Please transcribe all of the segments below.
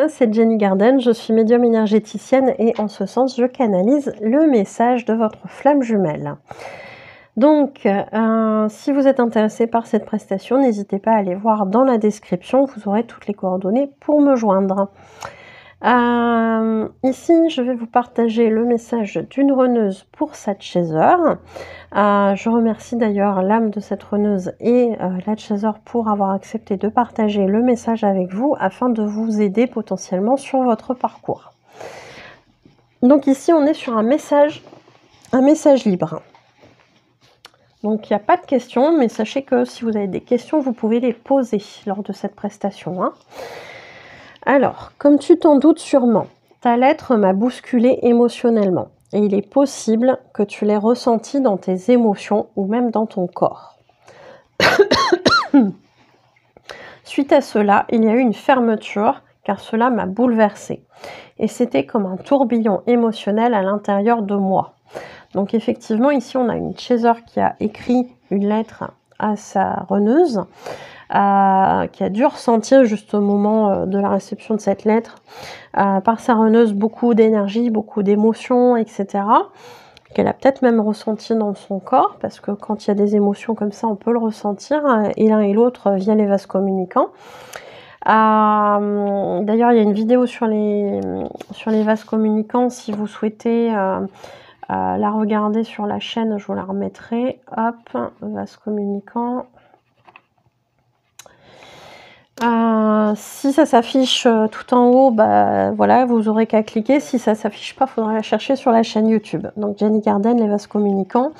c'est Jenny Garden, je suis médium énergéticienne et en ce sens, je canalise le message de votre flamme jumelle. Donc, si vous êtes intéressé par cette prestation, n'hésitez pas à aller voir dans la description, vous aurez toutes les coordonnées pour me joindre. Ici, je vais vous partager le message d'une runeuse pour cette chaser. Je remercie d'ailleurs l'âme de cette runeuse et la chaser pour avoir accepté de partager le message avec vous afin de vous aider potentiellement sur votre parcours. Donc ici, on est sur un message libre. Donc il n'y a pas de questions, mais sachez que si vous avez des questions, vous pouvez les poser lors de cette prestation, hein. Alors, comme tu t'en doutes sûrement, ta lettre m'a bousculé émotionnellement et il est possible que tu l'aies ressenti dans tes émotions ou même dans ton corps. Suite à cela, il y a eu une fermeture car cela m'a bouleversée et c'était comme un tourbillon émotionnel à l'intérieur de moi. Donc effectivement, ici on a une chaser qui a écrit une lettre à sa runeuse, qui a dû ressentir juste au moment de la réception de cette lettre par sa runeuse beaucoup d'énergie, beaucoup d'émotions, etc. Qu'elle a peut-être même ressenti dans son corps, parce que quand il y a des émotions comme ça, on peut le ressentir, et l'un et l'autre via les vases communicants. D'ailleurs, il y a une vidéo sur les vases communicants, si vous souhaitez la regarder sur la chaîne, je vous la remettrai. Hop, vases communicants. Si ça s'affiche tout en haut, bah voilà, vous aurez qu'à cliquer. Si ça s'affiche pas, il faudra la chercher sur la chaîne YouTube. Donc Jenny Garden, les vases communicants.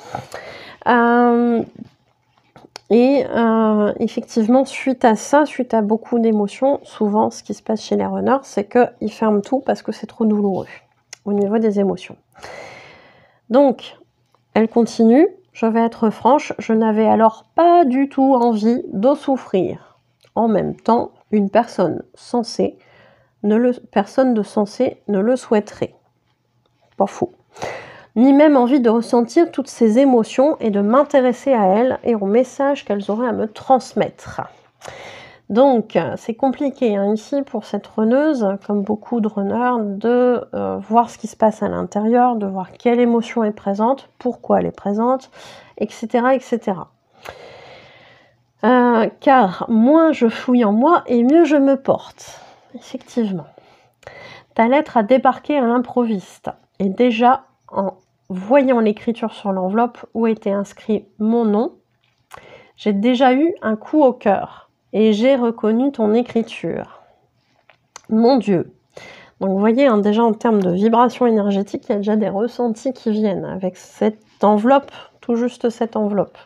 Effectivement, suite à ça, suite à beaucoup d'émotions, souvent ce qui se passe chez les runners, c'est qu'ils ferment tout parce que c'est trop douloureux au niveau des émotions. Donc, elle continue. Je vais être franche, je n'avais alors pas du tout envie de souffrir. En même temps, une personne sensée, personne de sensé ne le souhaiterait. Pas fou. Ni même envie de ressentir toutes ces émotions et de m'intéresser à elles et aux messages qu'elles auraient à me transmettre. Donc, c'est compliqué hein, ici pour cette runeuse, comme beaucoup de runners, de voir ce qui se passe à l'intérieur, de voir quelle émotion est présente, pourquoi elle est présente, etc. etc. Car moins je fouille en moi et mieux je me porte. Effectivement. Ta lettre a débarqué à l'improviste. Et déjà, en voyant l'écriture sur l'enveloppe où était inscrit mon nom, j'ai déjà eu un coup au cœur. Et j'ai reconnu ton écriture. Mon Dieu. Donc vous voyez, hein, déjà en termes de vibration énergétique, il y a déjà des ressentis qui viennent avec cette enveloppe, tout juste cette enveloppe.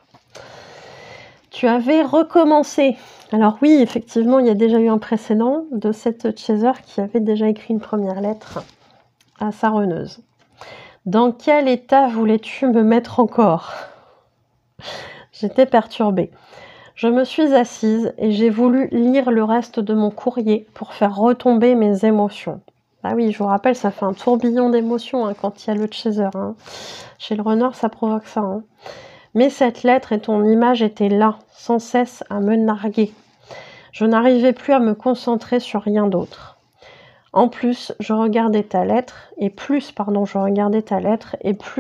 Tu avais recommencé. Alors oui, effectivement, il y a déjà eu un précédent de cette chaser qui avait déjà écrit une première lettre à sa runeuse. Dans quel état voulais-tu me mettre encore? J'étais perturbée. Je me suis assise et j'ai voulu lire le reste de mon courrier pour faire retomber mes émotions. Ah oui, je vous rappelle, ça fait un tourbillon d'émotions hein, quand il y a le chaser. Hein. Chez le runner, ça provoque ça. Hein. Mais cette lettre et ton image étaient là, sans cesse à me narguer. Je n'arrivais plus à me concentrer sur rien d'autre. En plus, je regardais ta lettre, et plus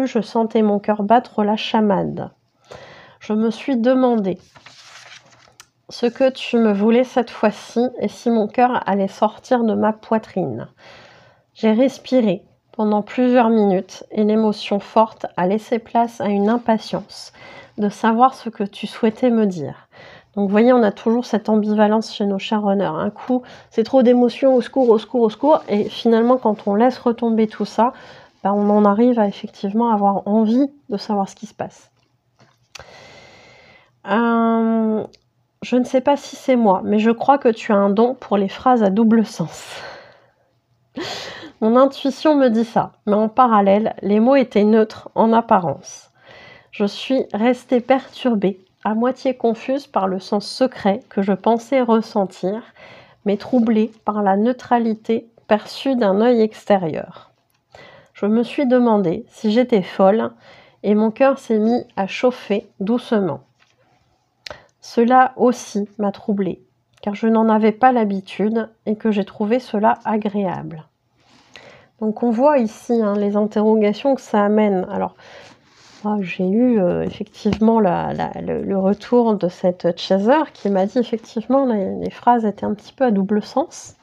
je sentais mon cœur battre la chamade. Je me suis demandé ce que tu me voulais cette fois-ci et si mon cœur allait sortir de ma poitrine. J'ai respiré pendant plusieurs minutes et l'émotion forte a laissé place à une impatience de savoir ce que tu souhaitais me dire. Donc vous voyez, on a toujours cette ambivalence chez nos chers runners. Un coup, c'est trop d'émotions, au secours, au secours, au secours. Et finalement, quand on laisse retomber tout ça, ben, on en arrive à effectivement avoir envie de savoir ce qui se passe. Je ne sais pas si c'est moi, mais je crois que tu as un don pour les phrases à double sens. Mon intuition me dit ça, mais en parallèle, les mots étaient neutres en apparence. Je suis restée perturbée, à moitié confuse par le sens secret que je pensais ressentir, mais troublée par la neutralité perçue d'un œil extérieur. Je me suis demandé si j'étais folle et mon cœur s'est mis à chauffer doucement. Cela aussi m'a troublée, car je n'en avais pas l'habitude et que j'ai trouvé cela agréable. Donc on voit ici les interrogations que ça amène. Alors, j'ai eu effectivement le retour de cette chaser qui m'a dit effectivement les phrases étaient un petit peu à double sens,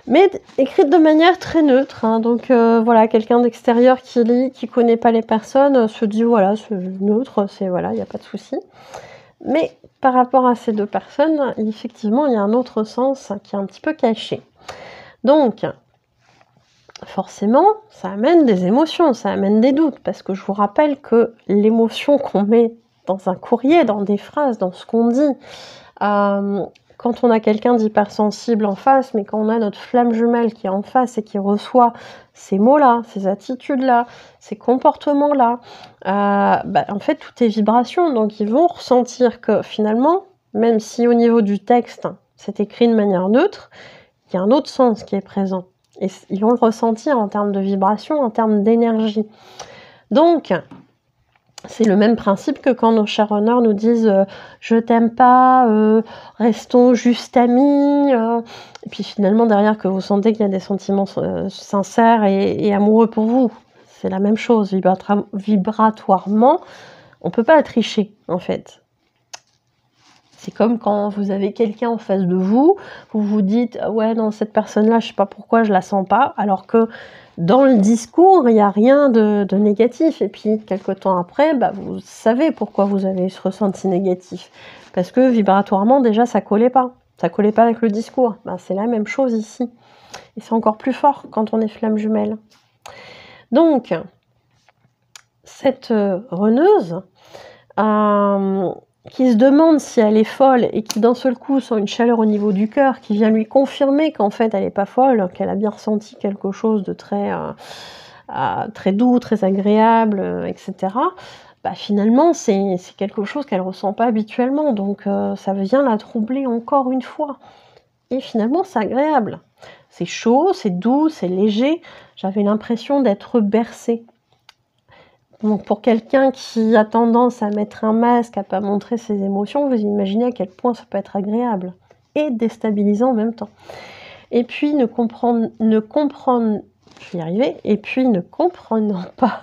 mais écrites de manière très neutre. Donc voilà, quelqu'un d'extérieur qui lit, qui connaît pas les personnes, se dit voilà, c'est neutre, c'est voilà, il n'y a pas de souci. Mais par rapport à ces deux personnes, effectivement, il y a un autre sens qui est un petit peu caché. Donc, forcément, ça amène des émotions, ça amène des doutes, parce que je vous rappelle que l'émotion qu'on met dans un courrier, dans des phrases, dans ce qu'on dit, quand on a quelqu'un d'hypersensible en face, mais quand on a notre flamme jumelle qui est en face et qui reçoit ces mots-là, ces attitudes-là, ces comportements-là, en fait, tout est vibration, donc ils vont ressentir que finalement, même si au niveau du texte, c'est écrit de manière neutre, il y a un autre sens qui est présent. Et ils vont le ressentir en termes de vibration, en termes d'énergie. Donc, c'est le même principe que quand nos chers runners nous disent je t'aime pas, restons juste amis. Et puis finalement, derrière, que vous sentez qu'il y a des sentiments sincères et amoureux pour vous. C'est la même chose. Vibratoirement, on ne peut pas tricher, en fait. C'est comme quand vous avez quelqu'un en face de vous, vous vous dites « ouais, non, cette personne-là, je sais pas pourquoi, je la sens pas », alors que dans le discours, il n'y a rien de négatif. Et puis, quelques temps après, vous savez pourquoi vous avez ce ressenti négatif. Parce que vibratoirement, déjà, ça collait pas. Ça collait pas avec le discours. C'est la même chose ici. Et c'est encore plus fort quand on est flamme jumelle. Donc, cette runneuse qui se demande si elle est folle et qui d'un seul coup sent une chaleur au niveau du cœur qui vient lui confirmer qu'en fait elle n'est pas folle, qu'elle a bien ressenti quelque chose de très doux, très agréable, etc. Finalement c'est quelque chose qu'elle ne ressent pas habituellement, donc ça vient la troubler encore une fois. Et finalement c'est agréable. C'est chaud, c'est doux, c'est léger. J'avais l'impression d'être bercée. Donc pour quelqu'un qui a tendance à mettre un masque, à ne pas montrer ses émotions, vous imaginez à quel point ça peut être agréable et déstabilisant en même temps. Et puis ne comprenant pas,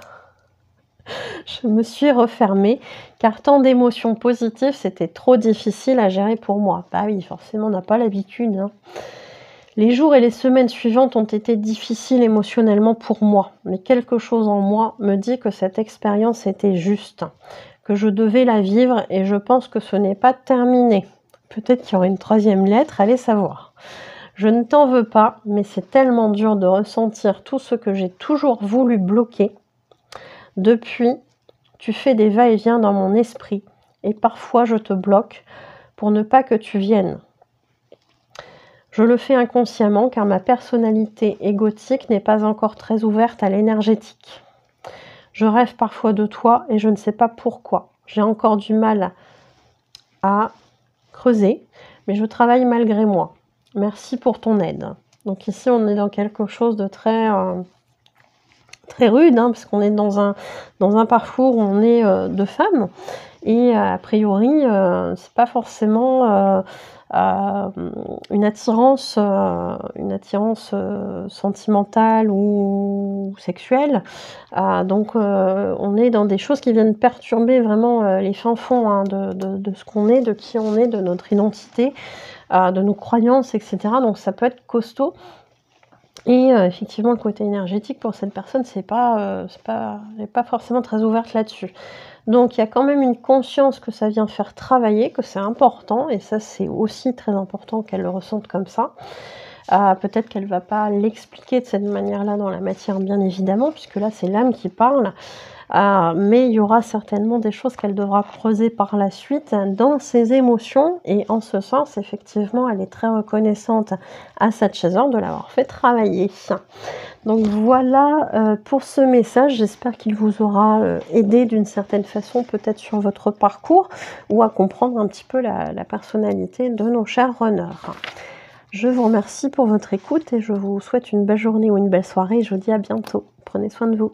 je me suis refermée, car tant d'émotions positives, c'était trop difficile à gérer pour moi. Oui, forcément, on n'a pas l'habitude. Les jours et les semaines suivantes ont été difficiles émotionnellement pour moi, mais quelque chose en moi me dit que cette expérience était juste, que je devais la vivre et je pense que ce n'est pas terminé. Peut-être qu'il y aura une troisième lettre, allez savoir. Je ne t'en veux pas, mais c'est tellement dur de ressentir tout ce que j'ai toujours voulu bloquer. Depuis, tu fais des va-et-vient dans mon esprit et parfois je te bloque pour ne pas que tu viennes. Je le fais inconsciemment car ma personnalité égotique n'est pas encore très ouverte à l'énergétique. Je rêve parfois de toi et je ne sais pas pourquoi. J'ai encore du mal à creuser, mais je travaille malgré moi. Merci pour ton aide. Donc ici, on est dans quelque chose de très rude, parce qu'on est dans un parcours où on est deux femmes. Et a priori, c'est pas forcément une attirance sentimentale ou sexuelle. Donc on est dans des choses qui viennent perturber vraiment les fins fonds de ce qu'on est, de qui on est, de notre identité, de nos croyances, etc. Donc ça peut être costaud. Et effectivement, le côté énergétique pour cette personne, elle n'est pas forcément très ouverte là-dessus. Donc, il y a quand même une conscience que ça vient faire travailler, que c'est important, et ça, c'est aussi très important qu'elle le ressente comme ça. Peut-être qu'elle ne va pas l'expliquer de cette manière-là dans la matière, bien évidemment, puisque là, c'est l'âme qui parle. Mais il y aura certainement des choses qu'elle devra creuser par la suite dans ses émotions, et en ce sens, effectivement, elle est très reconnaissante à cette chaser de l'avoir fait travailler. Donc voilà pour ce message, j'espère qu'il vous aura aidé d'une certaine façon, peut-être sur votre parcours, ou à comprendre un petit peu la personnalité de nos chers runners. Je vous remercie pour votre écoute et je vous souhaite une belle journée ou une belle soirée et je vous dis à bientôt. Prenez soin de vous.